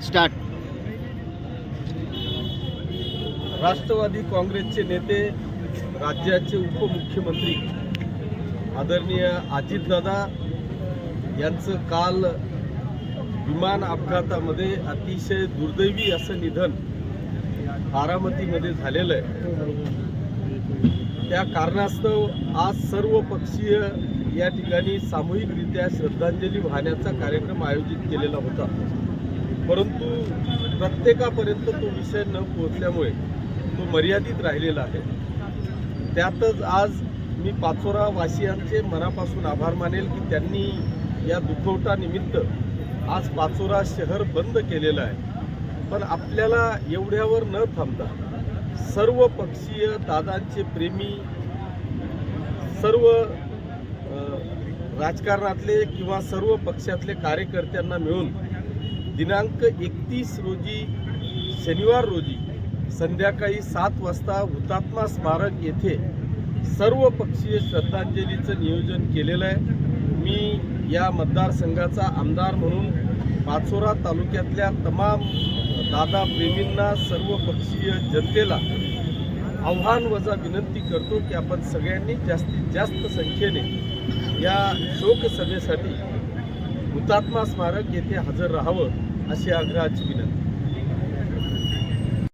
Start. Rashtrawadi काँग्रेसचे नेते, राज्याचे उपमुख्यमंत्री आदरणीय अजितदादा यांचं काल विमान अपघातामध्ये अतिशय दुर्दैवी असं निधन बारामतीमध्ये झालेलं आहे. त्या कारणास्तव आज सर्व पक्षीय या ठिकाणी सामूहिकरित्या श्रद्धांजली वाहण्याचा कार्यक्रम आयोजित केलेला होता, परंतु प्रत्येकापर्यंत तो विषय न पोहोचल्यामुळे तो मर्यादित राहिलेला आहे. त्यातच आज मी पाचोरा वासियांचे मनापासून आभार मानेल की त्यांनी या दुखवटानिमित्त आज पाचोरा शहर बंद केलेलं आहे. पण आपल्याला एवढ्यावर न थांबता सर्व पक्षीय दादांचे प्रेमी, सर्व राजकारणातले किंवा सर्व पक्षातले कार्यकर्त्यांना मिळून दिनांक 31 रोजी शनिवार रोजी संध्याकाळी 7 वाजता हुतात्मा स्मारक येथे सर्व पक्षीय श्रद्धांजलीचं नियोजन केलेलं आहे. मी या मतदारसंघाचा आमदार म्हणून पाचोरा तालुक्यातल्या तमाम दादा प्रेमींना, सर्व पक्षीय जनतेला आव्हान वजा विनंती करतो की आपण सगळ्यांनी जास्तीत जास्त संख्येने या शोकसभेसाठी हुतात्मा स्मारक येथे हजर राहावं अशी आग्रहाची विनंती.